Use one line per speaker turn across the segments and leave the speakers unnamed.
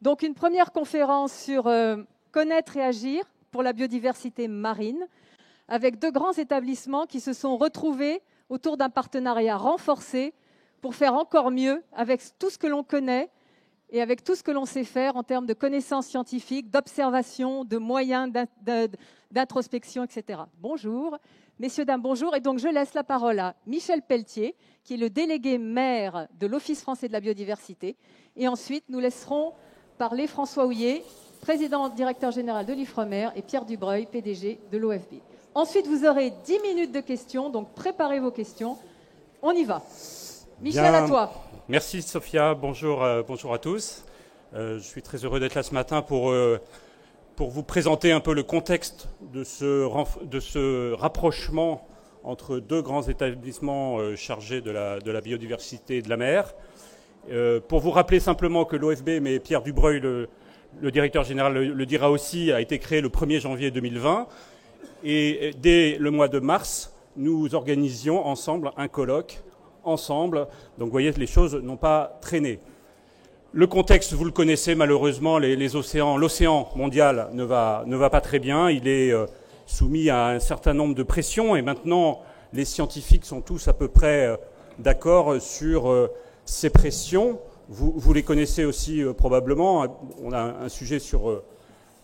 Donc une première conférence sur connaître et agir pour la biodiversité marine, avec 2 grands établissements qui se sont retrouvés autour d'un partenariat renforcé pour faire encore mieux avec tout ce que l'on connaît et avec tout ce que l'on sait faire en termes de connaissances scientifiques, d'observation, de moyens d'introspection, etc. Bonjour, messieurs, dames, bonjour. Et donc je laisse la parole à Michel Pelletier, qui est le délégué maire de l'Office français de la biodiversité. Et ensuite, nous laisserons parler François Houillet, président directeur général de l'Ifremer, et Pierre Dubreuil, PDG de l'OFB. Ensuite, vous aurez 10 minutes de questions, donc préparez vos questions. On y va. Michel, à toi.
Merci Sophia, bonjour à tous. Je suis très heureux d'être là ce matin pour vous présenter un peu le contexte de ce rapprochement entre 2 grands établissements chargés de la biodiversité et de la mer. Pour vous rappeler simplement que l'OFB, mais Pierre Dubreuil, le directeur général le dira aussi, a été créé le 1er janvier 2020. Et dès le mois de mars, nous organisions ensemble un colloque, ensemble. Donc vous voyez, les choses n'ont pas traîné. Le contexte, vous le connaissez malheureusement, les océans, l'océan mondial ne va pas très bien. Il est soumis à un certain nombre de pressions et maintenant les scientifiques sont tous à peu près d'accord sur ces pressions. Vous les connaissez aussi probablement. On a un sujet sur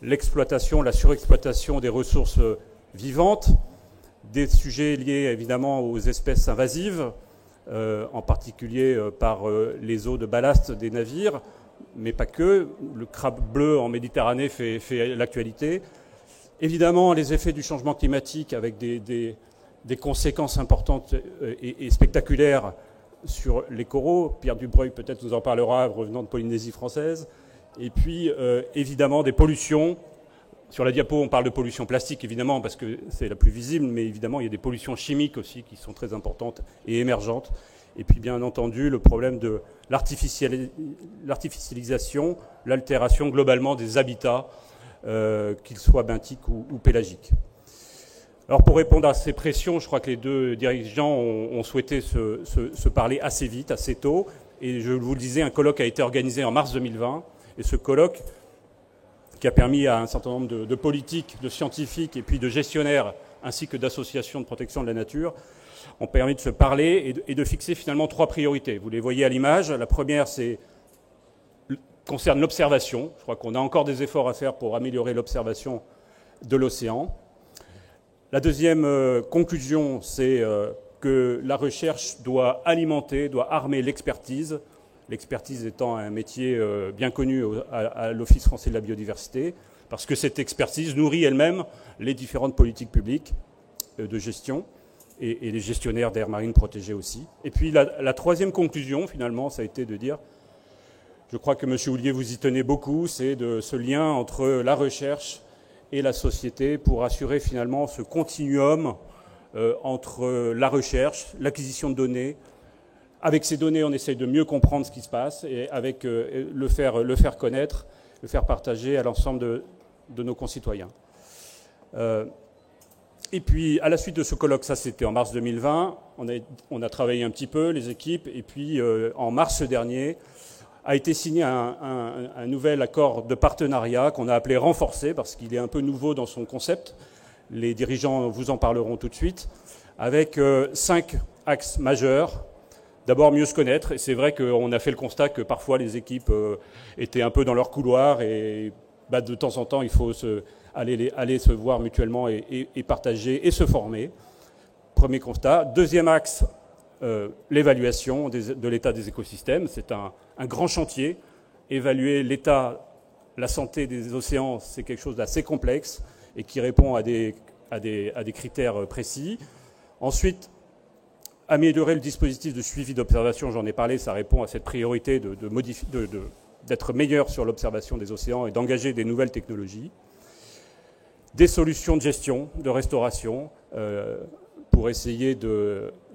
l'exploitation, la surexploitation des ressources vivantes, des sujets liés évidemment aux espèces invasives, en particulier par les eaux de ballast des navires, mais pas que. Le crabe bleu en Méditerranée fait l'actualité. Évidemment, les effets du changement climatique avec des conséquences importantes et spectaculaires sur les coraux. Pierre Dubreuil peut-être nous en parlera revenant de Polynésie française. Et puis, évidemment, des pollutions. Sur la diapo, on parle de pollution plastique, évidemment, parce que c'est la plus visible, mais évidemment, il y a des pollutions chimiques aussi qui sont très importantes et émergentes. Et puis, bien entendu, le problème de l'artificialisation, l'altération globalement des habitats, qu'ils soient benthiques ou pélagiques. Alors, pour répondre à ces pressions, je crois que les 2 dirigeants ont souhaité se parler assez vite, assez tôt. Et je vous le disais, un colloque a été organisé en mars 2020. Et ce colloque, qui a permis à un certain nombre de politiques, de scientifiques et puis de gestionnaires ainsi que d'associations de protection de la nature, ont permis de se parler et de fixer finalement 3 priorités. Vous les voyez à l'image. La première concerne l'observation. Je crois qu'on a encore des efforts à faire pour améliorer l'observation de l'océan. La deuxième conclusion, c'est que la recherche doit alimenter, doit armer l'expertise. L'expertise étant un métier bien connu à l'Office français de la biodiversité, parce que cette expertise nourrit elle-même les différentes politiques publiques de gestion et les gestionnaires d'aires marines protégées aussi. Et puis la troisième conclusion, finalement, ça a été de dire, je crois que M. Houillet, vous y tenez beaucoup, c'est de ce lien entre la recherche et la société pour assurer finalement ce continuum entre la recherche, l'acquisition de données. Avec ces données, on essaye de mieux comprendre ce qui se passe et avec le faire connaître, le faire partager à l'ensemble de nos concitoyens. Et puis, à la suite de ce colloque, ça c'était en mars 2020, on a travaillé un petit peu, les équipes, et puis en mars dernier, a été signé un nouvel accord de partenariat qu'on a appelé renforcé, parce qu'il est un peu nouveau dans son concept. Les dirigeants vous en parleront tout de suite, avec 5 axes majeurs. D'abord, mieux se connaître. Et c'est vrai qu'on a fait le constat que parfois les équipes étaient un peu dans leur couloir et de temps en temps, il faut aller se voir mutuellement et partager et se former. Premier constat. Deuxième axe, l'évaluation de l'état des écosystèmes. C'est un grand chantier. Évaluer l'état, la santé des océans, c'est quelque chose d'assez complexe et qui répond à des critères précis. Ensuite, améliorer le dispositif de suivi d'observation, j'en ai parlé, ça répond à cette priorité d'être meilleur sur l'observation des océans et d'engager des nouvelles technologies. Des solutions de gestion, de restauration, pour essayer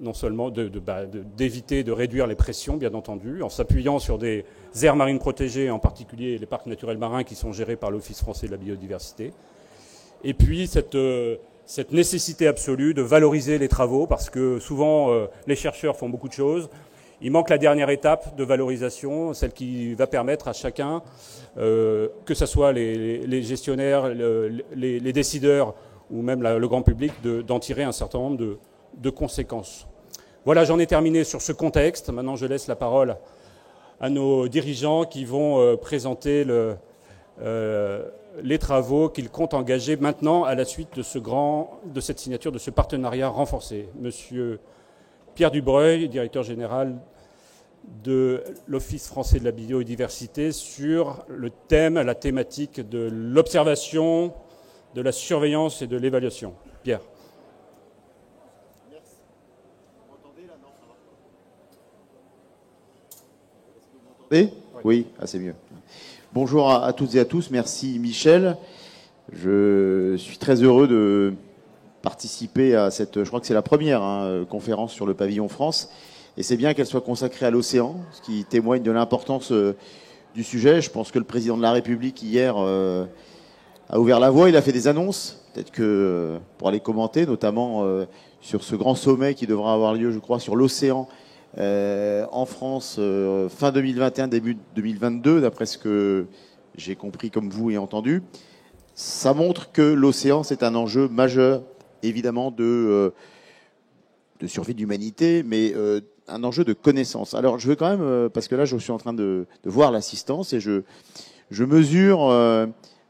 non seulement d'éviter, de réduire les pressions, bien entendu, en s'appuyant sur des aires marines protégées, en particulier les parcs naturels marins qui sont gérés par l'Office français de la biodiversité. Et puis cette nécessité absolue de valoriser les travaux, parce que souvent les chercheurs font beaucoup de choses, Il manque la dernière étape de valorisation, celle qui va permettre à chacun, que ce soit les gestionnaires, les décideurs ou même le grand public, d'en tirer un certain nombre de conséquences. Voilà, j'en ai terminé sur ce contexte. Maintenant, je laisse la parole à nos dirigeants qui vont présenter les travaux qu'ils comptent engager maintenant à la suite de cette signature, de ce partenariat renforcé. Monsieur Pierre Dubreuil, directeur général de l'Office français de la biodiversité, sur la thématique de l'observation, de la surveillance et de l'évaluation. Pierre.
Merci. Vous m'entendez là? Non, ça va. Oui, c'est mieux. Bonjour à toutes et à tous. Merci Michel. Je suis très heureux de participer à cette, je crois que c'est la première conférence sur le pavillon France. Et c'est bien qu'elle soit consacrée à l'océan, ce qui témoigne de l'importance du sujet. Je pense que le président de la République hier a ouvert la voie, il a fait des annonces, peut-être que pour aller commenter, notamment sur ce grand sommet qui devra avoir lieu, je crois, sur l'océan en France fin 2021, début 2022, d'après ce que j'ai compris comme vous et entendu. Ça montre que l'océan, c'est un enjeu majeur, évidemment, de survie de l'humanité, mais un enjeu de connaissance. Alors, je veux quand même, parce que là, je suis en train de voir l'assistance et je mesure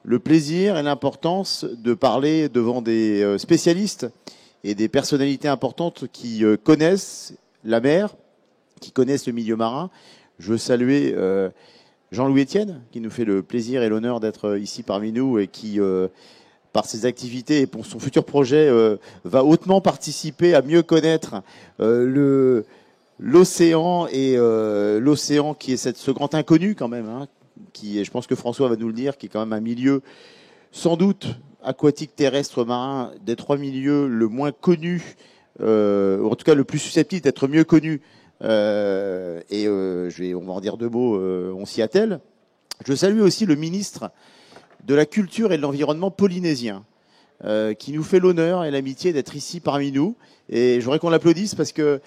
le plaisir et l'importance de parler devant des spécialistes et des personnalités importantes qui connaissent la mer, qui connaissent le milieu marin. Je veux saluer Jean-Louis Etienne, qui nous fait le plaisir et l'honneur d'être ici parmi nous et qui, par ses activités et pour son futur projet, va hautement participer à mieux connaître l'océan et l'océan qui est ce grand inconnu quand même, qui, je pense que François va nous le dire, qui est quand même un milieu sans doute aquatique, terrestre, marin, des trois milieux le moins connu, ou en tout cas le plus susceptible d'être mieux connu. On va en dire deux mots, on s'y attelle. Je salue aussi le ministre de la Culture et de l'Environnement polynésien, qui nous fait l'honneur et l'amitié d'être ici parmi nous. Et je voudrais qu'on l'applaudisse parce que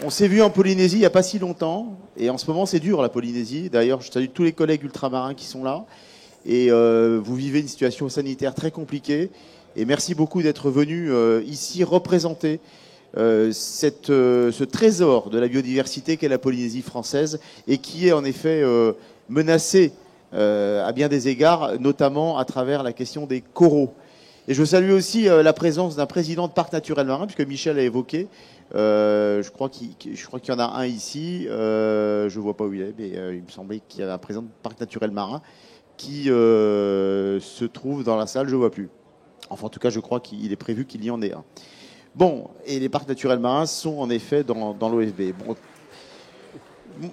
on s'est vu en Polynésie il n'y a pas si longtemps, et en ce moment c'est dur la Polynésie. D'ailleurs, je salue tous les collègues ultramarins qui sont là, et vous vivez une situation sanitaire très compliquée, et merci beaucoup d'être venu ici représenter ce trésor de la biodiversité qu'est la Polynésie française, et qui est en effet menacée à bien des égards, notamment à travers la question des coraux. Et je salue aussi la présence d'un président de parc naturel marin, puisque Michel a évoqué. Je crois qu'il y en a un ici. Je vois pas où il est, mais il me semblait qu'il y avait un président de parc naturel marin qui se trouve dans la salle. Je vois plus. Enfin, en tout cas, je crois qu'il est prévu qu'il y en ait un. Bon, et les parcs naturels marins sont en effet dans l'OFB. Bon,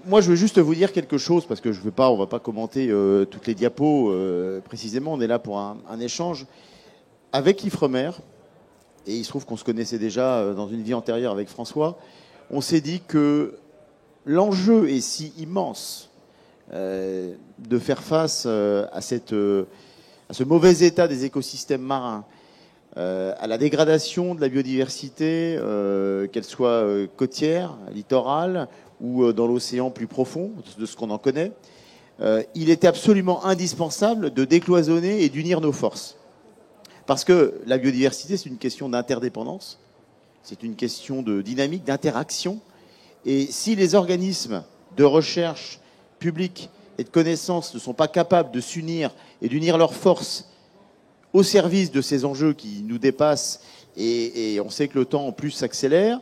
moi, je veux juste vous dire quelque chose, parce que on va pas commenter toutes les diapos précisément. On est là pour un échange avec l'Ifremer. Et il se trouve qu'on se connaissait déjà dans une vie antérieure avec François. On s'est dit que l'enjeu est si immense de faire face à ce mauvais état des écosystèmes marins, à la dégradation de la biodiversité, qu'elle soit côtière, littorale ou dans l'océan plus profond, de ce qu'on en connaît. Il était absolument indispensable de décloisonner et d'unir nos forces. Parce que la biodiversité, c'est une question d'interdépendance, c'est une question de dynamique, d'interaction. Et si les organismes de recherche publique et de connaissance ne sont pas capables de s'unir et d'unir leurs forces au service de ces enjeux qui nous dépassent, et on sait que le temps en plus s'accélère,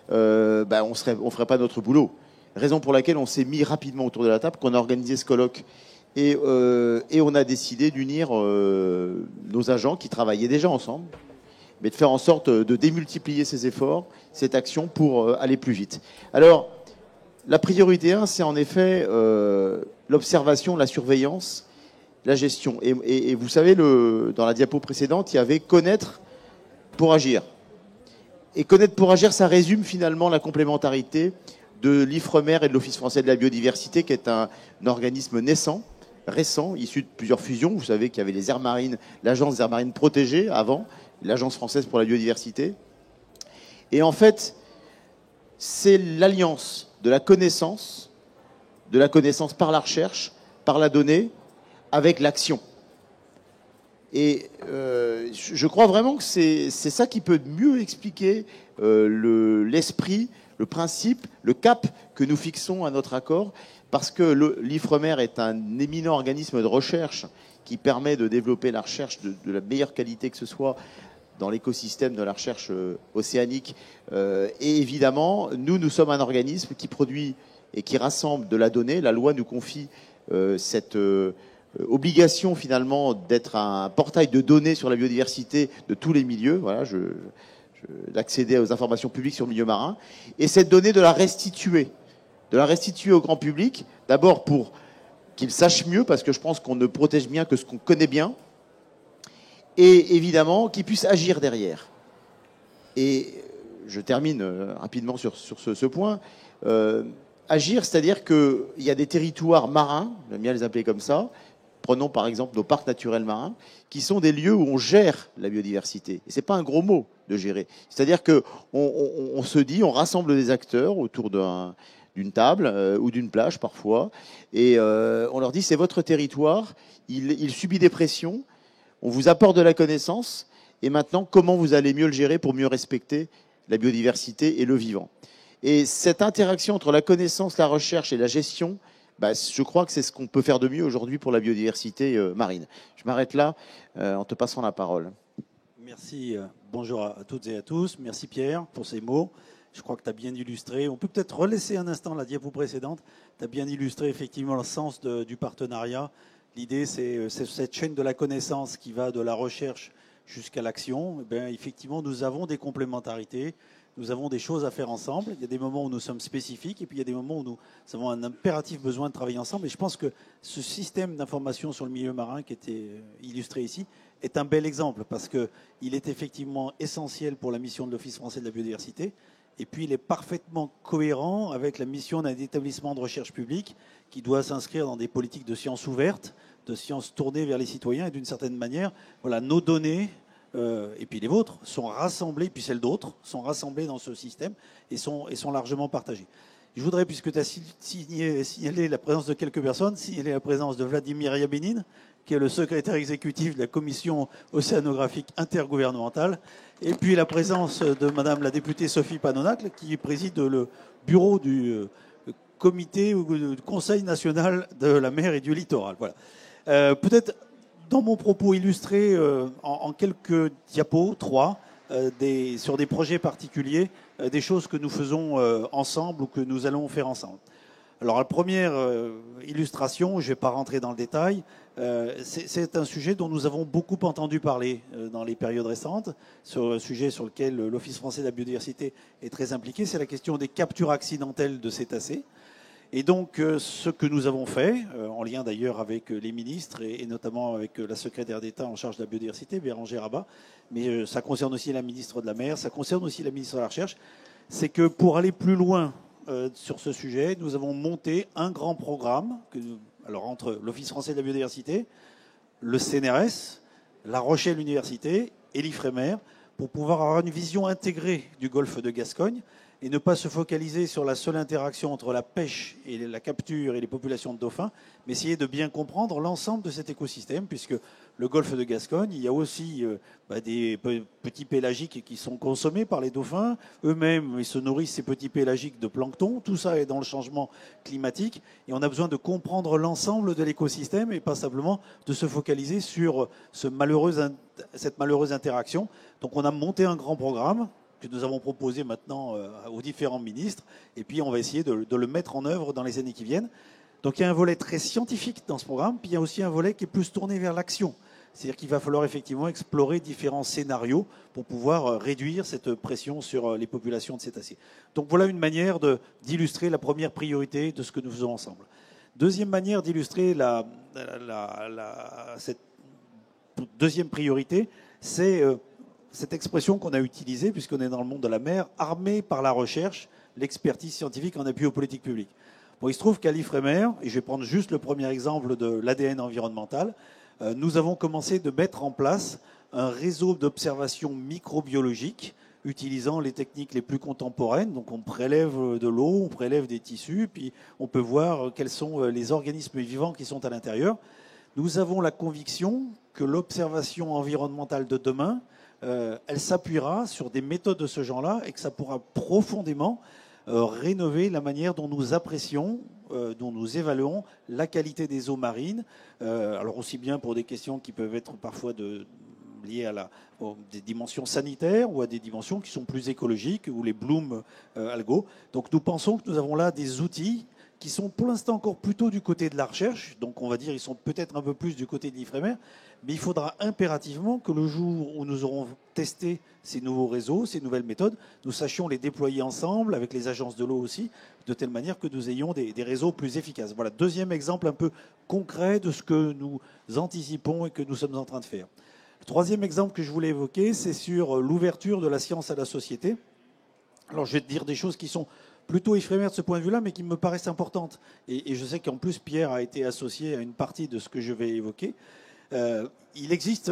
on ne ferait pas notre boulot. Raison pour laquelle on s'est mis rapidement autour de la table, qu'on a organisé ce colloque. Et on a décidé d'unir nos agents qui travaillaient déjà ensemble, mais de faire en sorte de démultiplier ces efforts, cette action pour aller plus vite. Alors, la priorité 1, c'est en effet l'observation, la surveillance, la gestion. Et vous savez, dans la diapo précédente, il y avait connaître pour agir. Et connaître pour agir, ça résume finalement la complémentarité de l'Ifremer et de l'Office français de la biodiversité, qui est un organisme naissant, récent, issu de plusieurs fusions. Vous savez qu'il y avait les aires marines, l'agence des aires marines protégées avant, l'agence française pour la biodiversité. Et en fait, c'est l'alliance de la connaissance par la recherche, par la donnée, avec l'action. Et je crois vraiment que c'est ça qui peut mieux expliquer l'esprit, le principe, le cap que nous fixons à notre accord, parce que l'IFREMER est un éminent organisme de recherche qui permet de développer la recherche de la meilleure qualité que ce soit dans l'écosystème de la recherche océanique. Et évidemment, nous sommes un organisme qui produit et qui rassemble de la donnée. La loi nous confie cette obligation finalement d'être un portail de données sur la biodiversité de tous les milieux. Voilà, d'accéder aux informations publiques sur le milieu marin. Et cette donnée, de la restituer au grand public, d'abord pour qu'il sache mieux, parce que je pense qu'on ne protège bien que ce qu'on connaît bien, et évidemment qu'il puisse agir derrière. Et je termine rapidement sur ce point. Agir, c'est-à-dire qu'il y a des territoires marins, j'aime bien les appeler comme ça, prenons par exemple nos parcs naturels marins, qui sont des lieux où on gère la biodiversité. Et ce n'est pas un gros mot de gérer. C'est-à-dire qu'on se dit, on rassemble des acteurs autour d'une table ou d'une plage parfois, et on leur dit c'est votre territoire, il subit des pressions, on vous apporte de la connaissance, et maintenant comment vous allez mieux le gérer pour mieux respecter la biodiversité et le vivant. Et cette interaction entre la connaissance, la recherche et la gestion, je crois que c'est ce qu'on peut faire de mieux aujourd'hui pour la biodiversité marine. Je m'arrête là en te passant la parole.
Merci, bonjour à toutes et à tous. Merci Pierre pour ces mots. Je crois que tu as bien illustré. On peut peut-être relaisser un instant la diapo précédente. Tu as bien illustré effectivement le sens du partenariat. L'idée, c'est cette chaîne de la connaissance qui va de la recherche jusqu'à l'action. Effectivement, nous avons des complémentarités. Nous avons des choses à faire ensemble. Il y a des moments où nous sommes spécifiques et puis il y a des moments où nous avons un impératif besoin de travailler ensemble. Et je pense que ce système d'information sur le milieu marin qui était illustré ici est un bel exemple parce qu'il est effectivement essentiel pour la mission de l'Office français de la biodiversité. Et puis il est parfaitement cohérent avec la mission d'un établissement de recherche publique qui doit s'inscrire dans des politiques de sciences ouvertes, de sciences tournées vers les citoyens. Et d'une certaine manière, voilà, nos données, et puis les vôtres, sont rassemblées, puis celles d'autres, sont rassemblées dans ce système et sont largement partagées. Je voudrais, puisque tu as signalé la présence de quelques personnes, signaler la présence de Vladimir Yabinin, qui est le secrétaire exécutif de la commission océanographique intergouvernementale, et puis la présence de Madame la députée Sophie Panonacle, qui préside le bureau du comité ou du Conseil national de la mer et du littoral. Voilà. Peut-être dans mon propos illustré en quelques diapos, 3, sur des projets particuliers, des choses que nous faisons ensemble ou que nous allons faire ensemble. Alors la première illustration, je ne vais pas rentrer dans le détail, c'est un sujet dont nous avons beaucoup entendu parler dans les périodes récentes, sur un sujet sur lequel l'Office français de la biodiversité est très impliqué, c'est la question des captures accidentelles de cétacés. Et donc, ce que nous avons fait, en lien d'ailleurs avec les ministres et notamment avec la secrétaire d'État en charge de la biodiversité, Bérangère Abba, mais ça concerne aussi la ministre de la Mer, ça concerne aussi la ministre de la Recherche, c'est que pour aller plus loin sur ce sujet, nous avons monté un grand programme alors entre l'Office français de la biodiversité, le CNRS, La Rochelle Université et l'IFREMER pour pouvoir avoir une vision intégrée du golfe de Gascogne et ne pas se focaliser sur la seule interaction entre la pêche et la capture et les populations de dauphins, mais essayer de bien comprendre l'ensemble de cet écosystème, puisque le golfe de Gascogne, il y a aussi des petits pélagiques qui sont consommés par les dauphins. Eux-mêmes, ils se nourrissent, ces petits pélagiques, de plancton. Tout ça est dans le changement climatique. Et on a besoin de comprendre l'ensemble de l'écosystème et pas simplement de se focaliser sur cette malheureuse interaction. Donc on a monté un grand programme que nous avons proposé maintenant aux différents ministres, et puis on va essayer de le mettre en œuvre dans les années qui viennent. Donc il y a un volet très scientifique dans ce programme, puis il y a aussi un volet qui est plus tourné vers l'action. C'est-à-dire qu'il va falloir effectivement explorer différents scénarios pour pouvoir réduire cette pression sur les populations de cétacés. Donc voilà une manière d'illustrer la première priorité de ce que nous faisons ensemble. Deuxième manière d'illustrer cette deuxième priorité, c'est cette expression qu'on a utilisée, puisqu'on est dans le monde de la mer, armé par la recherche, l'expertise scientifique en appui aux politiques publiques. Bon, il se trouve qu'à l'IFREMER, et je vais prendre juste le premier exemple de l'ADN environnemental, nous avons commencé de mettre en place un réseau d'observation microbiologique utilisant les techniques les plus contemporaines. Donc on prélève de l'eau, on prélève des tissus, puis on peut voir quels sont les organismes vivants qui sont à l'intérieur. Nous avons la conviction que l'observation environnementale de demain, elle s'appuiera sur des méthodes de ce genre-là et que ça pourra profondément rénover la manière dont nous apprécions, dont nous évaluons la qualité des eaux marines. Alors aussi bien pour des questions qui peuvent être parfois liées à des dimensions sanitaires ou à des dimensions qui sont plus écologiques, ou les blooms algaux. Donc nous pensons que nous avons là des outils qui sont pour l'instant encore plutôt du côté de la recherche, donc on va dire ils sont peut-être un peu plus du côté de l'IFREMER, mais il faudra impérativement que le jour où nous aurons testé ces nouveaux réseaux, ces nouvelles méthodes, nous sachions les déployer ensemble, avec les agences de l'eau aussi, de telle manière que nous ayons des réseaux plus efficaces. Voilà, deuxième exemple un peu concret de ce que nous anticipons et que nous sommes en train de faire. Le troisième exemple que je voulais évoquer, c'est sur l'ouverture de la science à la société. Alors je vais te dire des choses qui sont plutôt éphémères de ce point de vue-là, mais qui me paraissent importantes. Et je sais qu'en plus, Pierre a été associé à une partie de ce que je vais évoquer. Il existe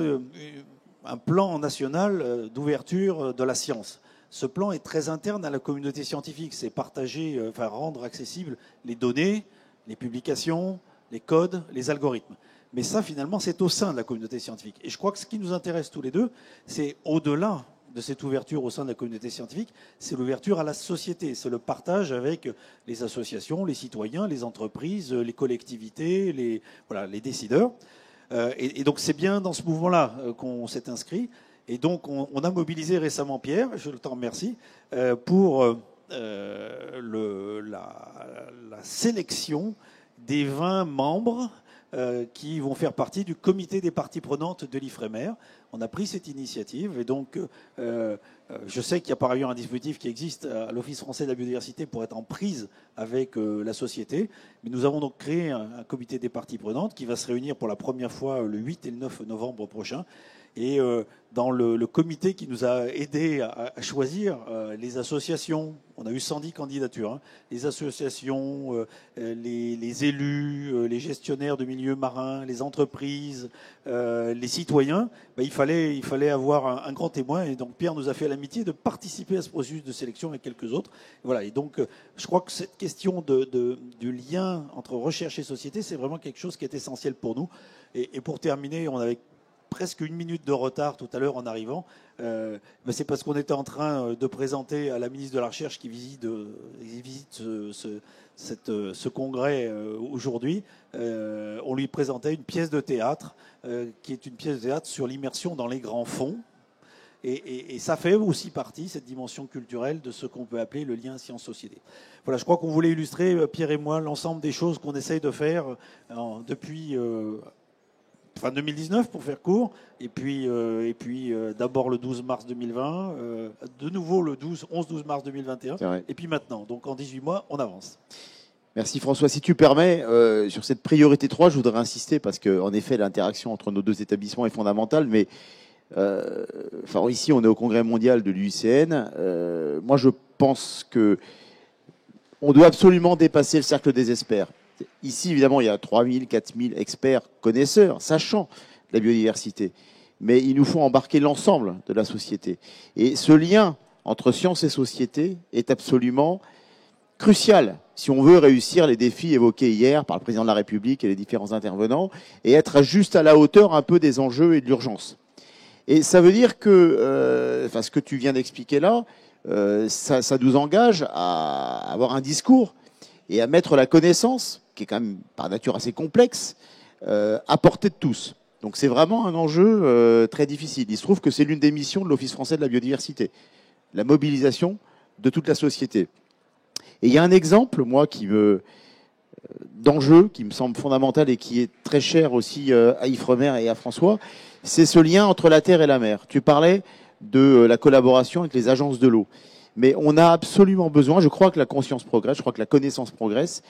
un plan national d'ouverture de la science. Ce plan est très interne à la communauté scientifique. C'est partager, rendre accessibles les données, les publications, les codes, les algorithmes. Mais ça, finalement, c'est au sein de la communauté scientifique. Et je crois que ce qui nous intéresse tous les deux, c'est au-delà de cette ouverture au sein de la communauté scientifique, c'est l'ouverture à la société, c'est le partage avec les associations, les citoyens, les entreprises, les collectivités, les décideurs. Et donc c'est bien dans ce mouvement-là qu'on s'est inscrit. Et donc on a mobilisé récemment Pierre, je t'en remercie, pour la sélection des 20 membres qui vont faire partie du comité des parties prenantes de l'IFREMER. On a pris cette initiative et donc je sais qu'il y a par ailleurs un dispositif qui existe à l'Office français de la biodiversité pour être en prise avec la société. Mais nous avons donc créé un comité des parties prenantes qui va se réunir pour la première fois le 8 et le 9 novembre prochain. Et dans le comité qui nous a aidé à choisir les associations, on a eu 110 candidatures, hein, les associations, les élus, les gestionnaires de milieux marins, les entreprises, les citoyens, il fallait avoir un grand témoin. Et donc Pierre nous a fait l'amitié de participer à ce processus de sélection avec quelques autres. Et voilà. Et donc je crois que cette question du lien entre recherche et société, c'est vraiment quelque chose qui est essentiel pour nous. Et pour terminer, on avait presque une minute de retard tout à l'heure en arrivant. Mais c'est parce qu'on était en train de présenter à la ministre de la Recherche qui visite ce congrès aujourd'hui. On lui présentait une pièce de théâtre qui est une pièce de théâtre sur l'immersion dans les grands fonds. Et ça fait aussi partie, cette dimension culturelle, de ce qu'on peut appeler le lien science-société. Voilà, je crois qu'on voulait illustrer, Pierre et moi, l'ensemble des choses qu'on essaye de faire depuis 2019 pour faire court, et puis d'abord le 12 mars 2020, de nouveau le 11-12 mars 2021, et puis maintenant. Donc en 18 mois, on avance.
Merci François. Si tu permets, sur cette priorité 3, je voudrais insister, parce qu'en effet, l'interaction entre nos deux établissements est fondamentale, mais ici, on est au congrès mondial de l'UICN. Moi, je pense qu'on doit absolument dépasser le cercle des experts. Ici, évidemment, il y a 3000, 4000 experts connaisseurs, sachant la biodiversité. Mais il nous faut embarquer l'ensemble de la société. Et ce lien entre science et société est absolument crucial si on veut réussir les défis évoqués hier par le président de la République et les différents intervenants et être juste à la hauteur un peu des enjeux et de l'urgence. Et ça veut dire que, ce que tu viens d'expliquer là, ça nous engage à avoir un discours et à mettre la connaissance, qui est quand même par nature assez complexe, à portée de tous. Donc c'est vraiment un enjeu très difficile. Il se trouve que c'est l'une des missions de l'Office français de la biodiversité, la mobilisation de toute la société. Et il y a un exemple, moi, d'enjeu qui me semble fondamental et qui est très cher aussi à Ifremer et à François, c'est ce lien entre la terre et la mer. Tu parlais de la collaboration avec les agences de l'eau. Mais on a absolument besoin, je crois que la conscience progresse, je crois que la connaissance progresse,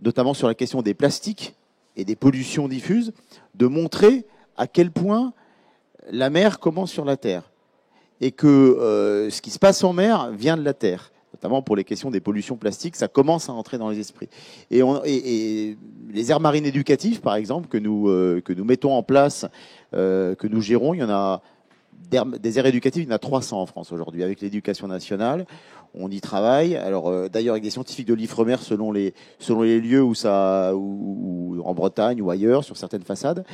notamment sur la question des plastiques et des pollutions diffuses, de montrer à quel point la mer commence sur la terre et que ce qui se passe en mer vient de la terre, notamment pour les questions des pollutions plastiques, ça commence à entrer dans les esprits. Et les aires marines éducatives, par exemple, que nous mettons en place, que nous gérons, il y en a des aires éducatives, il y en a 300 en France aujourd'hui. Avec l'éducation nationale, on y travaille. Alors, d'ailleurs, avec des scientifiques de l'Ifremer, selon les lieux ou en Bretagne ou ailleurs, sur certaines façades,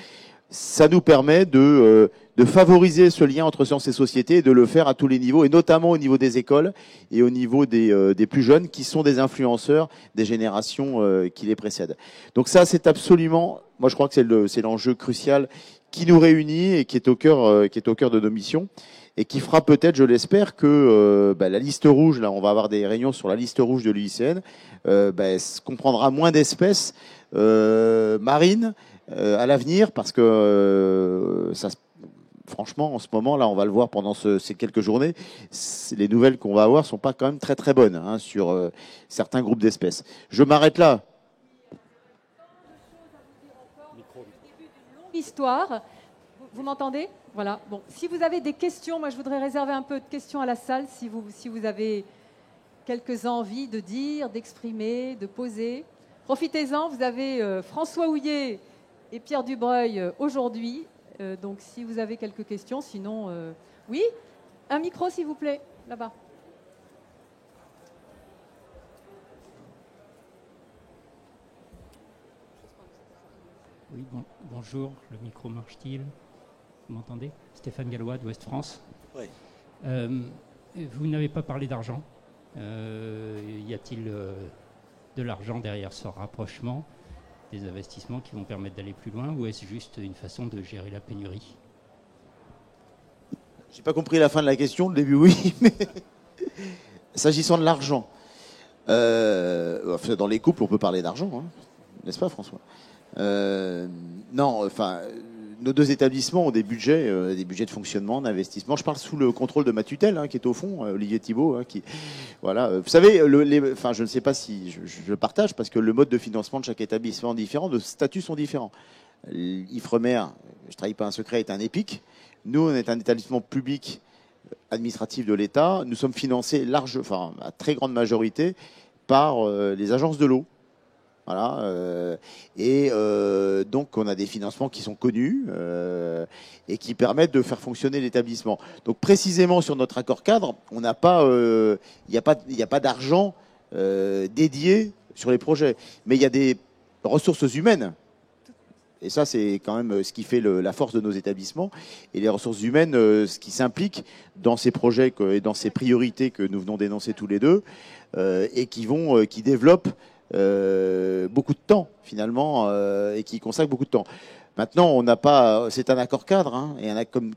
ça nous permet de favoriser ce lien entre sciences et société et de le faire à tous les niveaux, et notamment au niveau des écoles et au niveau des plus jeunes, qui sont des influenceurs des générations qui les précèdent. Donc ça, c'est absolument, moi je crois que c'est l'enjeu crucial qui nous réunit et qui est au cœur de nos missions, et qui fera peut-être, je l'espère, que la liste rouge, là on va avoir des réunions sur la liste rouge de l'UICN, comprendra moins d'espèces marines à l'avenir, parce que franchement, en ce moment, là, on va le voir pendant ces quelques journées, les nouvelles qu'on va avoir sont pas quand même très très bonnes sur certains groupes d'espèces. Je m'arrête là.
Histoire. Vous m'entendez? Voilà. Bon, si vous avez des questions, moi je voudrais réserver un peu de questions à la salle, si vous avez quelques envies de dire, d'exprimer, de poser. Profitez-en, vous avez François Houillet et Pierre Dubreuil aujourd'hui. Donc si vous avez quelques questions, sinon... Oui, un micro s'il vous plaît, là-bas.
Oui, bonjour, le micro marche-t-il? Vous m'entendez? Stéphane Gallois d'Ouest France.
Oui.
Vous n'avez pas parlé d'argent. Y a-t-il de l'argent derrière ce rapprochement, des investissements qui vont permettre d'aller plus loin, ou est-ce juste une façon de gérer la pénurie?
J'ai pas compris la fin de la question, le début oui, mais s'agissant de l'argent, dans les couples on peut parler d'argent, n'est-ce pas François? Non, enfin, nos deux établissements ont des budgets de fonctionnement, d'investissement. Je parle sous le contrôle de ma tutelle, qui est au fond, Olivier Thibault, voilà. Vous savez, je ne sais pas si je le partage, parce que le mode de financement de chaque établissement est différent, nos statuts sont différents. L'Ifremer, je ne trahis pas un secret, est un EPIC. Nous, on est un établissement public administratif de l'État. Nous sommes financés à très grande majorité par les agences de l'eau. Voilà, donc on a des financements qui sont connus et qui permettent de faire fonctionner l'établissement. Donc précisément sur notre accord cadre, on n'a pas, il n'y a pas d'argent dédié sur les projets, mais il y a des ressources humaines. Et ça, c'est quand même ce qui fait la force de nos établissements. Et les ressources humaines, ce qui s'implique dans ces projets et dans ces priorités que nous venons d'énoncer tous les deux, et qui développent beaucoup de temps finalement, et qui consacre beaucoup de temps. Maintenant, on n'a pas, c'est un accord cadre, et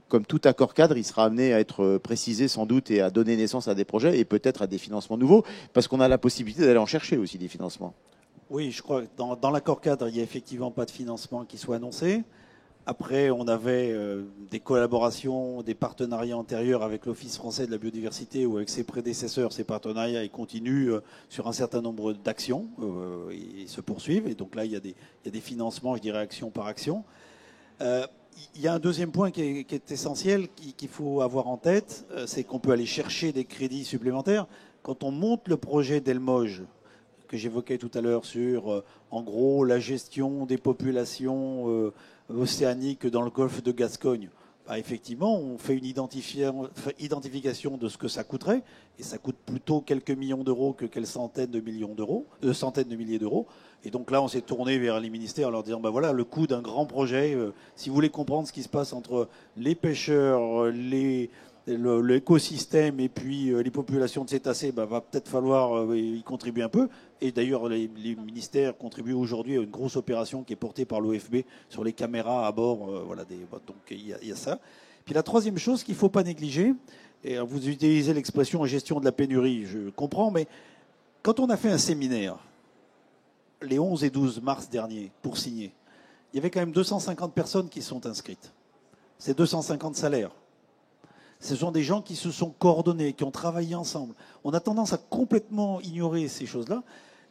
comme tout accord cadre, il sera amené à être précisé sans doute et à donner naissance à des projets et peut-être à des financements nouveaux, parce qu'on a la possibilité d'aller en chercher aussi des financements.
Oui, je crois que dans l'accord cadre, il n'y a effectivement pas de financement qui soit annoncé. Après, on avait des collaborations, des partenariats antérieurs avec l'Office français de la biodiversité ou avec ses prédécesseurs. Ces partenariats, ils continuent sur un certain nombre d'actions. Ils se poursuivent. Et donc là, il y a des financements, je dirais, action par action. Il y a un deuxième point qui est essentiel, qu'il faut avoir en tête, c'est qu'on peut aller chercher des crédits supplémentaires. Quand on monte le projet d'Elmoge, que j'évoquais tout à l'heure sur, en gros, la gestion des populations océaniques dans le golfe de Gascogne, effectivement, on fait une identification de ce que ça coûterait, et ça coûte plutôt quelques millions d'euros que quelques centaines de milliers d'euros. Et donc là, on s'est tourné vers les ministères en leur disant, voilà, le coût d'un grand projet, si vous voulez comprendre ce qui se passe entre les pêcheurs, l'écosystème et puis les populations de cétacés, va peut-être falloir y contribuer un peu. Et d'ailleurs, les ministères contribuent aujourd'hui à une grosse opération qui est portée par l'OFB sur les caméras à bord. Donc il y a ça. Puis la troisième chose qu'il ne faut pas négliger, et vous utilisez l'expression gestion de la pénurie, je comprends, mais quand on a fait un séminaire, les 11 et 12 mars dernier, pour signer, il y avait quand même 250 personnes qui sont inscrites. C'est 250 salaires. Ce sont des gens qui se sont coordonnés, qui ont travaillé ensemble. On a tendance à complètement ignorer ces choses-là.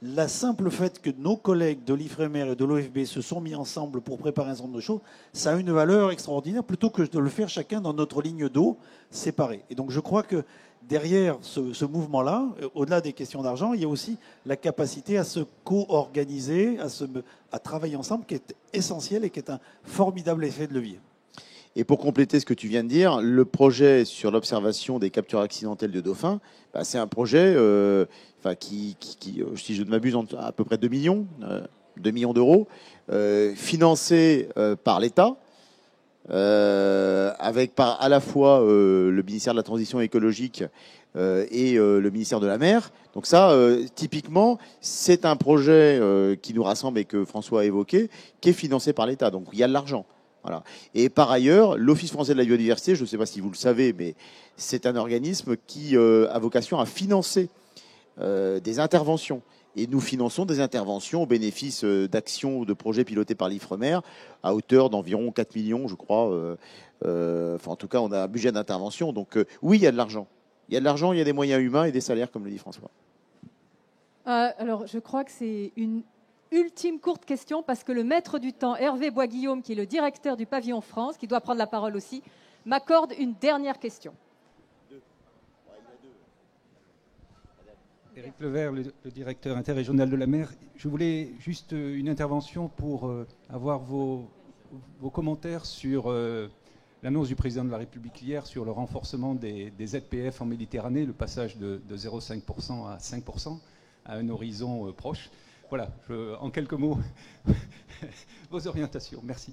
La simple fait que nos collègues de l'Ifremer et de l'OFB se sont mis ensemble pour préparer un certain nombre de choses, ça a une valeur extraordinaire plutôt que de le faire chacun dans notre ligne d'eau séparée. Et donc je crois que derrière ce mouvement-là, au-delà des questions d'argent, il y a aussi la capacité à se co-organiser, à travailler ensemble, qui est essentiel et qui est un formidable effet de levier.
Et pour compléter ce que tu viens de dire, le projet sur l'observation des captures accidentelles de dauphins, c'est un projet qui, si je ne m'abuse, à peu près 2 millions d'euros, financé par l'État, avec à la fois le ministère de la Transition écologique et le ministère de la Mer. Donc ça, typiquement, c'est un projet qui nous rassemble et que François a évoqué, qui est financé par l'État. Donc il y a de l'argent. Voilà. Et par ailleurs, l'Office français de la biodiversité, je ne sais pas si vous le savez, mais c'est un organisme qui a vocation à financer des interventions. Et nous finançons des interventions au bénéfice d'actions ou de projets pilotés par l'IFREMER à hauteur d'environ 4 millions, je crois. En tout cas, on a un budget d'intervention. Donc oui, il y a de l'argent. Il y a de l'argent, il y a des moyens humains et des salaires, comme le dit François.
Alors, je crois que c'est une ultime courte question, parce que le maître du temps, Hervé Bois-Guillaume, qui est le directeur du pavillon France, qui doit prendre la parole aussi, m'accorde une dernière question.
Éric Levert, le directeur interrégional de la mer. Je voulais juste une intervention pour avoir vos commentaires sur l'annonce du président de la République hier sur le renforcement des ZPF en Méditerranée, le passage de 0,5% à 5% à un horizon proche. Voilà, en quelques mots, vos orientations. Merci.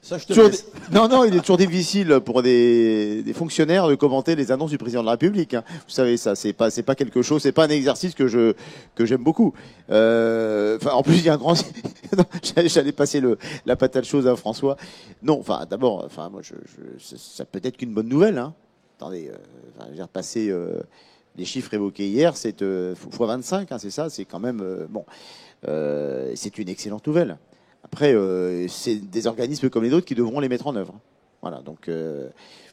Ça, je te laisse.
Non, il est toujours difficile pour des fonctionnaires de commenter les annonces du président de la République. Hein. Vous savez, ça, c'est pas quelque chose, c'est pas un exercice que j'aime beaucoup. En plus, il y a un grand. Non, j'allais passer la patate chaude à François. Non, d'abord, moi, ça peut être qu'une bonne nouvelle. Hein. Attendez, je veux dire, passer les chiffres évoqués hier, c'est fois 25, hein, c'est ça, c'est quand même bon. C'est une excellente nouvelle. Après, c'est des organismes comme les autres qui devront les mettre en œuvre. Voilà, donc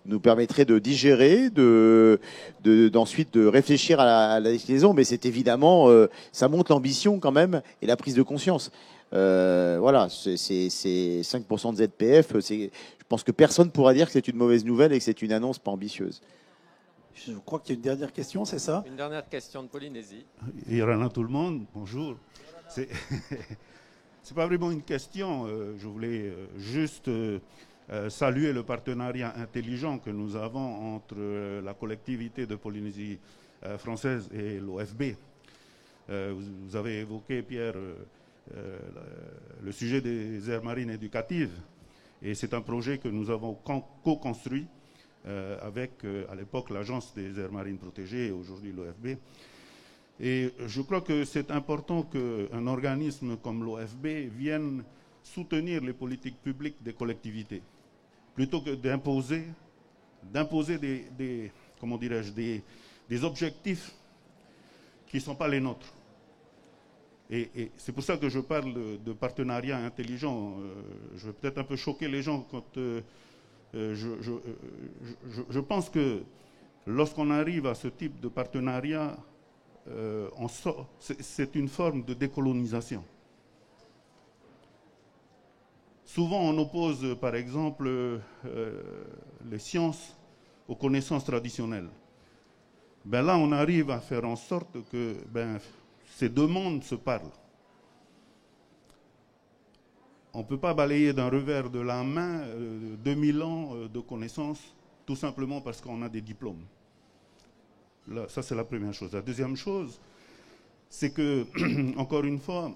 nous permettrait de digérer, d'ensuite de réfléchir à la déclinaison, mais c'est évidemment, ça montre l'ambition quand même et la prise de conscience. Voilà, c'est 5% de ZPF. Je pense que personne ne pourra dire que c'est une mauvaise nouvelle et que c'est une annonce pas ambitieuse.
Je crois qu'il y a une dernière question, c'est ça?
Une dernière question de Polynésie.
Irana tout le monde, bonjour. C'est pas vraiment une question. Je voulais juste saluer le partenariat intelligent que nous avons entre la collectivité de Polynésie française et l'OFB. Vous avez évoqué, Pierre, le sujet des aires marines éducatives. Et c'est un projet que nous avons co-construit avec, à l'époque, l'Agence des aires marines protégées et aujourd'hui l'OFB. Et je crois que c'est important qu'un organisme comme l'OFB vienne soutenir les politiques publiques des collectivités, plutôt que d'imposer des objectifs qui ne sont pas les nôtres. Et c'est pour ça que je parle de partenariat intelligent. Je vais peut-être un peu choquer les gens quand je pense que lorsqu'on arrive à ce type de partenariat, c'est une forme de décolonisation. Souvent, on oppose, par exemple, les sciences aux connaissances traditionnelles. Là, on arrive à faire en sorte que ces deux mondes se parlent. On ne peut pas balayer d'un revers de la main 2000 ans de connaissances, tout simplement parce qu'on a des diplômes. Là, ça, c'est la première chose. La deuxième chose, c'est que, encore une fois,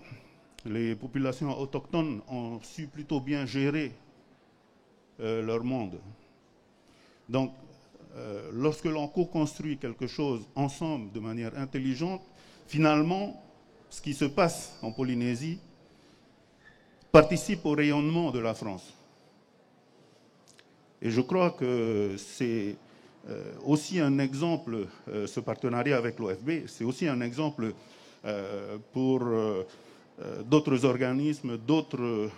les populations autochtones ont su plutôt bien gérer leur monde. Donc, lorsque l'on co-construit quelque chose ensemble de manière intelligente, finalement, ce qui se passe en Polynésie participe au rayonnement de la France. Et je crois que c'est aussi un exemple, ce partenariat avec l'OFB, c'est aussi un exemple pour d'autres organismes, d'autres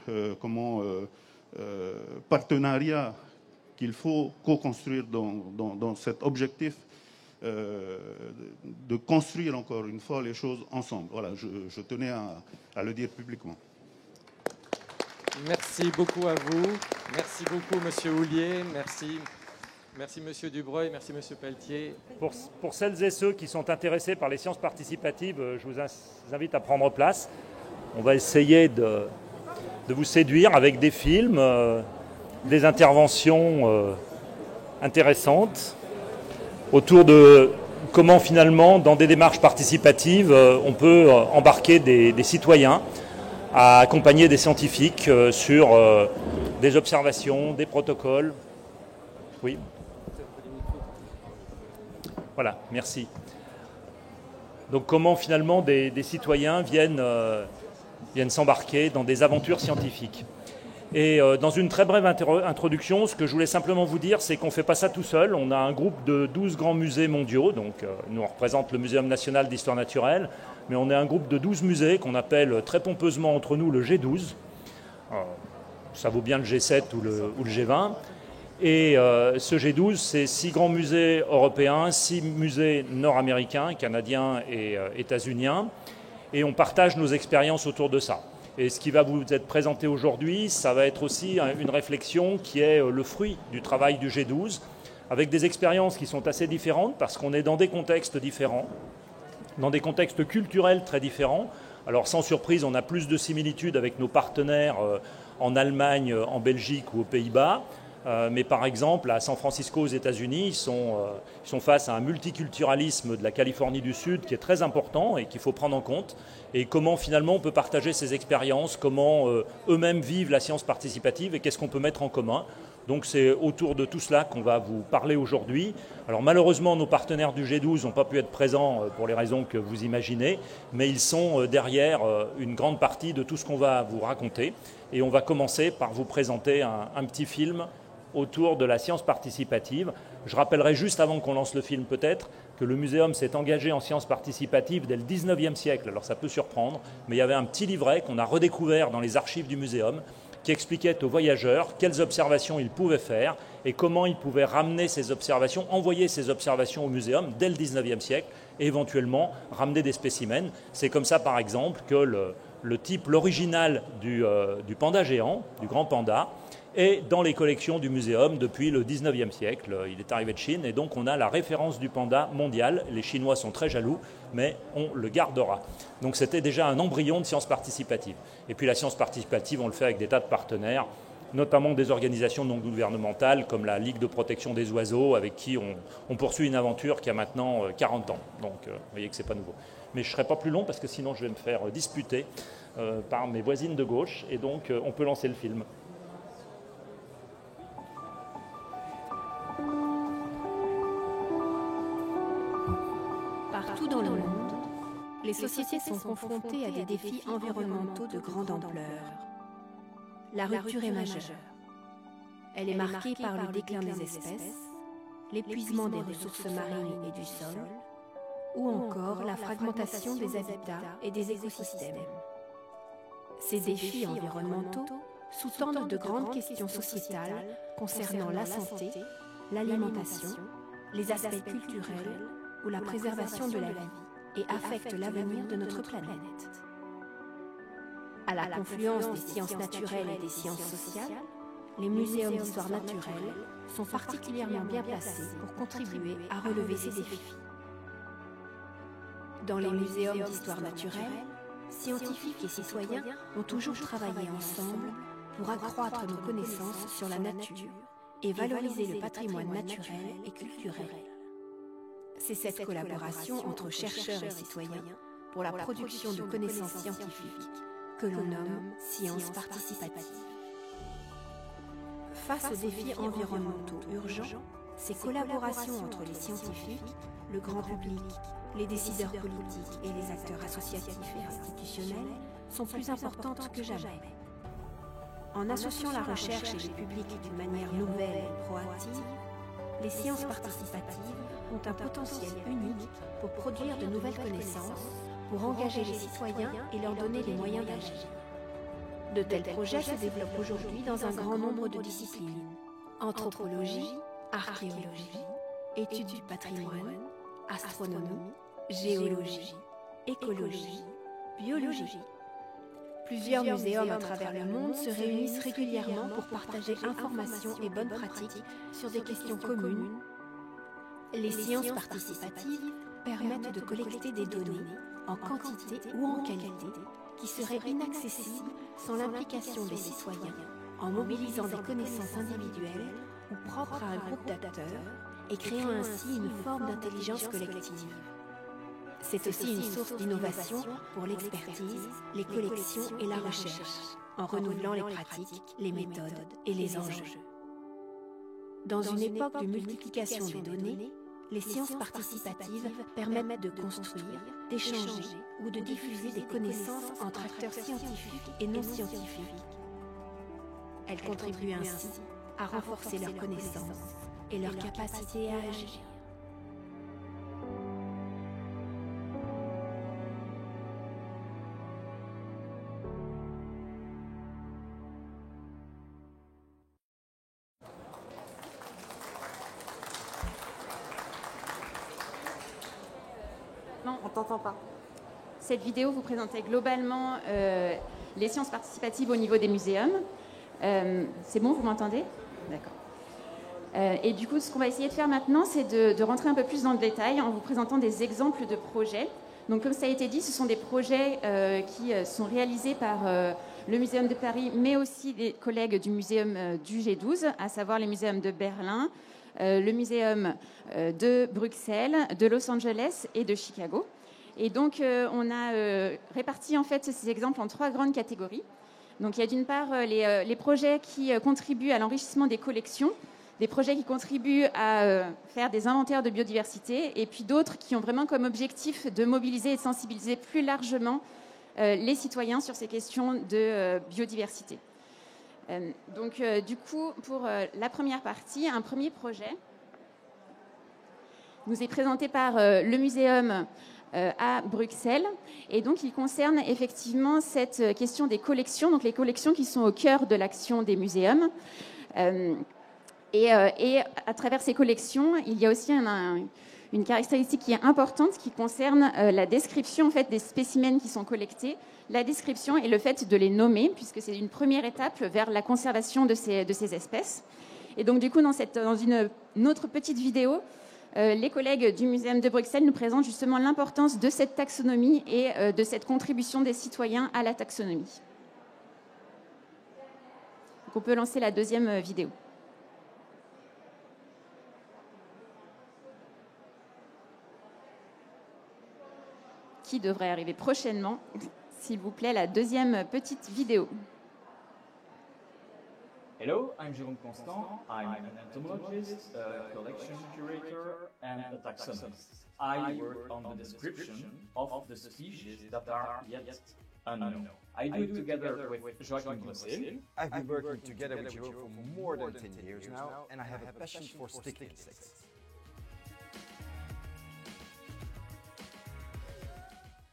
partenariats qu'il faut co-construire dans cet objectif de construire encore une fois les choses ensemble. Voilà, je tenais à le dire publiquement.
Merci beaucoup à vous. Merci beaucoup, Monsieur Houllier. Merci, Monsieur Dubreuil. Merci, Monsieur Pelletier.
Pour celles et ceux qui sont intéressés par les sciences participatives, je vous invite à prendre place. On va essayer de vous séduire avec des films des interventions intéressantes autour de comment finalement, dans des démarches participatives, on peut embarquer des citoyens à accompagner des scientifiques sur des observations, des protocoles. Oui. Voilà, merci. Donc comment finalement des citoyens viennent s'embarquer dans des aventures scientifiques. Et dans une très brève introduction, ce que je voulais simplement vous dire, c'est qu'on ne fait pas ça tout seul. On a un groupe de 12 grands musées mondiaux, donc nous on représente le Muséum national d'histoire naturelle, mais on est un groupe de 12 musées qu'on appelle très pompeusement entre nous le G12. Ça vaut bien le G7 ou le G20. Et ce G12, c'est 6 grands musées européens, 6 musées nord-américains, canadiens et états-uniens. Et on partage nos expériences autour de ça. Et ce qui va vous être présenté aujourd'hui, ça va être aussi une réflexion qui est le fruit du travail du G12, avec des expériences qui sont assez différentes, parce qu'on est dans des contextes différents, dans des contextes culturels très différents. Alors sans surprise, on a plus de similitudes avec nos partenaires en Allemagne, en Belgique ou aux Pays-Bas. Mais par exemple, à San Francisco, aux États-Unis, ils sont face à un multiculturalisme de la Californie du Sud qui est très important et qu'il faut prendre en compte. Et comment finalement on peut partager ces expériences, comment eux-mêmes vivent la science participative et qu'est-ce qu'on peut mettre en commun. Donc c'est autour de tout cela qu'on va vous parler aujourd'hui. Alors malheureusement, nos partenaires du G12 n'ont pas pu être présents pour les raisons que vous imaginez, mais ils sont derrière une grande partie de tout ce qu'on va vous raconter. Et on va commencer par vous présenter un petit film autour de la science participative. Je rappellerai juste avant qu'on lance le film peut-être que le muséum s'est engagé en science participative dès le 19e siècle. Alors ça peut surprendre, mais il y avait un petit livret qu'on a redécouvert dans les archives du muséum qui expliquait aux voyageurs quelles observations ils pouvaient faire et comment ils pouvaient ramener ces observations, envoyer ces observations au muséum dès le 19e siècle et éventuellement ramener des spécimens. C'est comme ça par exemple que l'original du panda géant, du grand panda, est dans les collections du muséum depuis le 19e siècle. Il est arrivé de Chine et donc on a la référence du panda mondial. Les Chinois sont très jaloux, mais on le gardera. Donc c'était déjà un embryon de science participative. Et puis la science participative, on le fait avec des tas de partenaires, notamment des organisations non gouvernementales comme la Ligue de protection des oiseaux, avec qui on poursuit une aventure qui a maintenant 40 ans. Donc vous voyez que ce n'est pas nouveau. Mais je ne serai pas plus long parce que sinon je vais me faire disputer par mes voisines de gauche. Et donc on peut lancer le film.
Partout dans le monde, les sociétés sont confrontées à des défis environnementaux de grande ampleur. La rupture est majeure. Elle est marquée par le déclin des espèces, l'épuisement des ressources marines et du sol, ou encore la fragmentation des habitats et des écosystèmes. Ces défis environnementaux sous-tendent de grandes questions sociétales concernant la santé, l'alimentation, les aspects culturels ou la préservation de la vie et affectent l'avenir de notre planète. À la confluence des sciences naturelles et des sciences sociales, les muséums d'histoire naturelle sont particulièrement bien placés pour contribuer à relever ces défis. Dans les muséums d'histoire naturelle, scientifiques et citoyens ont toujours travaillé ensemble pour accroître nos connaissances sur la nature et valoriser le patrimoine naturel et culturel. C'est cette collaboration entre chercheurs et citoyens pour la production de connaissances scientifiques que l'on nomme science participative. Face aux défis environnementaux urgents, ces collaborations entre les scientifiques, le grand public, les décideurs politiques et les acteurs associatifs et institutionnels sont plus importantes que jamais. En associant la recherche et le public d'une manière nouvelle et proactive, les sciences participatives ont un potentiel unique pour produire de nouvelles connaissances, pour engager les citoyens et leur donner les moyens d'agir. De tels projets se développent aujourd'hui dans un grand nombre de disciplines. Anthropologie, archéologie, études du patrimoine, astronomie, géologie, écologie, biologie. Plusieurs muséums à travers le monde se réunissent régulièrement pour partager informations et bonnes pratiques sur des questions communes. Les sciences participatives permettent de collecter des données en quantité ou en qualité qui seraient inaccessibles sans l'implication des citoyens en mobilisant des connaissances individuelles ou propres à un groupe d'acteurs et créant ainsi une forme d'intelligence collective. C'est aussi une source d'innovation pour l'expertise, les collections et la recherche, en renouvelant les pratiques, les méthodes et les enjeux. Dans une époque de multiplication des données, les sciences participatives permettent de construire, d'échanger ou de diffuser des connaissances entre acteurs scientifiques et non scientifiques. Elles contribuent ainsi à renforcer leurs connaissances et leur capacité à agir.
Non, on t'entend pas. Cette vidéo vous présentait globalement les sciences participatives au niveau des muséums. C'est bon, vous m'entendez? D'accord. Et du coup, ce qu'on va essayer de faire maintenant, c'est de rentrer un peu plus dans le détail en vous présentant des exemples de projets. Donc, comme ça a été dit, ce sont des projets qui sont réalisés par le Muséum de Paris, mais aussi des collègues du Muséum du G12, à savoir les muséums de Berlin, le Muséum de Bruxelles, de Los Angeles et de Chicago. Et donc, on a réparti en fait ces exemples en 3 grandes catégories. Donc, il y a d'une part les projets qui contribuent à l'enrichissement des collections, des projets qui contribuent à faire des inventaires de biodiversité, et puis d'autres qui ont vraiment comme objectif de mobiliser et de sensibiliser plus largement les citoyens sur ces questions de biodiversité. Donc, du coup, pour la première partie, un premier projet nous est présenté par le Muséum à Bruxelles. Et donc, il concerne effectivement cette question des collections, donc les collections qui sont au cœur de l'action des muséums. Et à travers ces collections, il y a aussi une caractéristique qui est importante qui concerne la description en fait, des spécimens qui sont collectés, la description et le fait de les nommer, puisque c'est une première étape vers la conservation de ces espèces. Et donc, du coup, dans une autre petite vidéo, les collègues du Muséum de Bruxelles nous présentent justement l'importance de cette taxonomie et de cette contribution des citoyens à la taxonomie. Donc, on peut lancer la deuxième vidéo. Qui devrait arriver prochainement, s'il vous plaît, la deuxième petite vidéo.
Hello, I'm Jérôme Constant. I'm an entomologist, a collection curator, and a taxonomist. I work on the description of the species that are yet unknown. I do it together with Joachim Grosset.
I've been working together with Jérôme for more than 10 years now, and I have a passion for stick insects.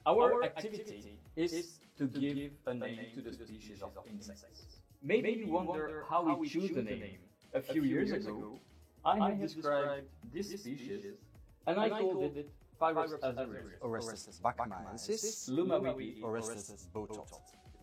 Our activity is to give a name to the species of insects. Maybe you wonder how we choose the name. A few years ago, I have described this species and I called it Pyrus azureus,
Orestes bachmaiensis,
Lumawipi,
Orestes botot.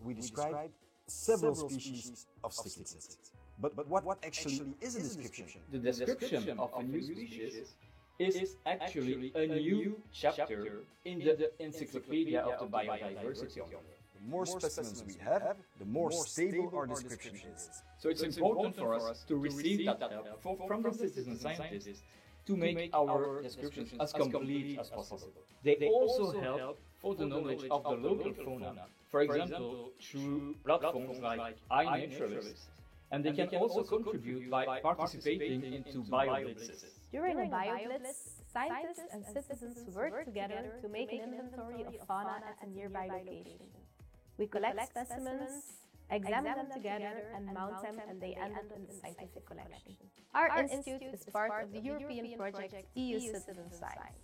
We described several species of stick insects. But what actually is a description?
The description of a new species is actually a new chapter in the Encyclopedia of the Biodiversity of the Earth.
The more specimens we have, the more stable our description is.
So it's important for us to receive that help from the citizen scientists to make our descriptions as complete as possible. They also help for the knowledge of the local fauna, for example, through platforms like iNaturalist. And they can also contribute by participating into BioBlitzes.
During a BioBlitz, scientists and citizens work together to make an inventory of fauna at a nearby location. We collect specimens, examine them together, and mount them, and they end up in the scientific collection. Our institute is part of the European project EU Citizen Science.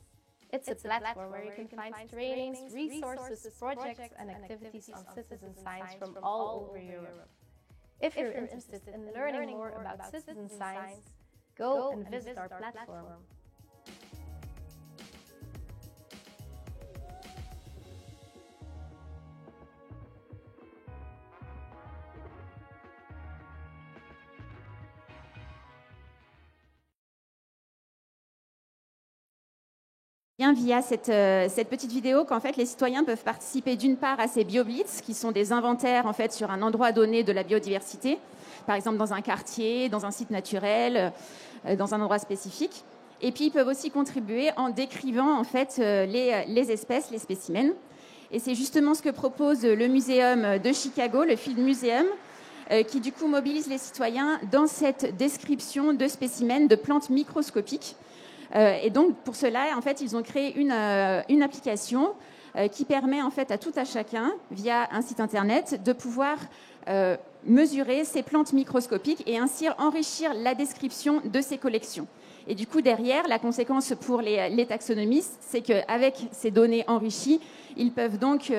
It's a platform where you can find trainings, resources, projects, and activities on citizen science from all over Europe. If you're interested in learning more about citizen science, go and visit our platform.
via cette petite vidéo qu'en fait les citoyens peuvent participer d'une part à ces bioblitz qui sont des inventaires en fait sur un endroit donné de la biodiversité, par exemple dans un quartier, dans un site naturel, dans un endroit spécifique. Et puis ils peuvent aussi contribuer en décrivant en fait les espèces, les spécimens. Et c'est justement ce que propose le muséum de Chicago, le Field Museum, qui du coup mobilise les citoyens dans cette description de spécimens de plantes microscopiques. Et donc pour cela, en fait, ils ont créé une application qui permet en fait à tout à chacun, via un site internet, de pouvoir mesurer ces plantes microscopiques et ainsi enrichir la description de ces collections. Et du coup, derrière, la conséquence pour les taxonomistes, c'est qu'avec ces données enrichies, ils peuvent donc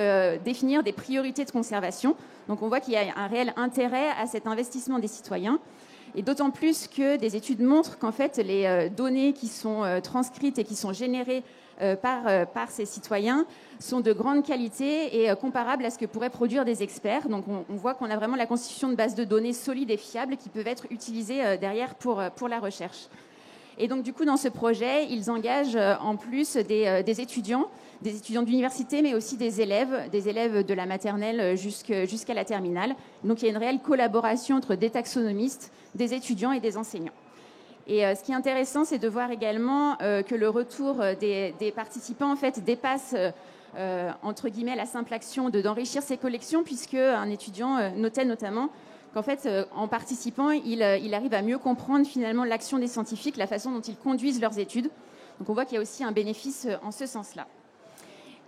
définir des priorités de conservation. Donc on voit qu'il y a un réel intérêt à cet investissement des citoyens. Et d'autant plus que des études montrent qu'en fait, les données qui sont transcrites et qui sont générées par ces citoyens sont de grande qualité et comparables à ce que pourraient produire des experts. Donc on voit qu'on a vraiment la constitution de bases de données solides et fiables qui peuvent être utilisées derrière pour la recherche. Et donc du coup, dans ce projet, ils engagent en plus des étudiants d'université, mais aussi des élèves de la maternelle jusqu'à la terminale. Donc il y a une réelle collaboration entre des taxonomistes, des étudiants et des enseignants. Et ce qui est intéressant, c'est de voir également que le retour des participants en fait dépasse entre guillemets la simple action d'enrichir ses collections, puisque un étudiant notait notamment qu'en fait, en participant, il arrive à mieux comprendre finalement l'action des scientifiques, la façon dont ils conduisent leurs études. Donc on voit qu'il y a aussi un bénéfice en ce sens-là.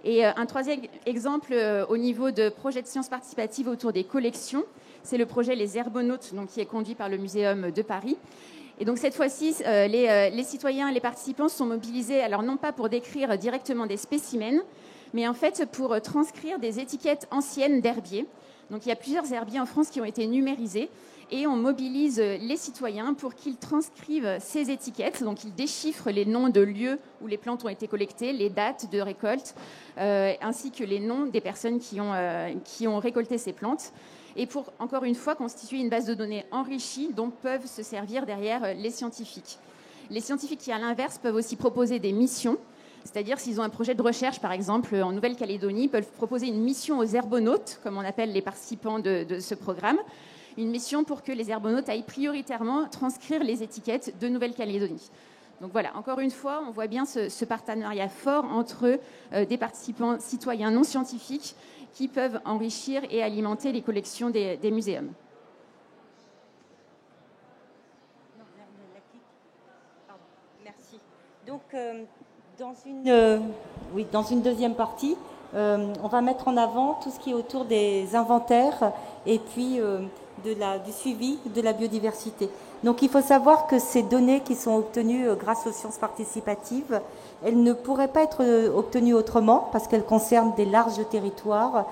Et un troisième exemple au niveau de projets de sciences participatives autour des collections, c'est le projet Les Herbonautes, donc, qui est conduit par le Muséum de Paris. Et donc cette fois-ci, les citoyens et les participants sont mobilisés, alors non pas pour décrire directement des spécimens, mais en fait pour transcrire des étiquettes anciennes d'herbiers. Donc il y a plusieurs herbiers en France qui ont été numérisés et on mobilise les citoyens pour qu'ils transcrivent ces étiquettes. Donc ils déchiffrent les noms de lieux où les plantes ont été collectées, les dates de récolte, ainsi que les noms des personnes qui ont récolté ces plantes. Et pour, encore une fois, constituer une base de données enrichie dont peuvent se servir derrière les scientifiques. Les scientifiques qui, à l'inverse, peuvent aussi proposer des missions. C'est-à-dire, s'ils ont un projet de recherche, par exemple, en Nouvelle-Calédonie, ils peuvent proposer une mission aux herbonautes, comme on appelle les participants de ce programme, une mission pour que les herbonautes aillent prioritairement transcrire les étiquettes de Nouvelle-Calédonie. Donc voilà, encore une fois, on voit bien ce partenariat fort entre des participants citoyens non scientifiques qui peuvent enrichir et alimenter les collections des muséums.
Merci. Donc, dans une deuxième partie, on va mettre en avant tout ce qui est autour des inventaires et puis du suivi de la biodiversité. Donc il faut savoir que ces données qui sont obtenues grâce aux sciences participatives, elles ne pourraient pas être obtenues autrement parce qu'elles concernent des larges territoires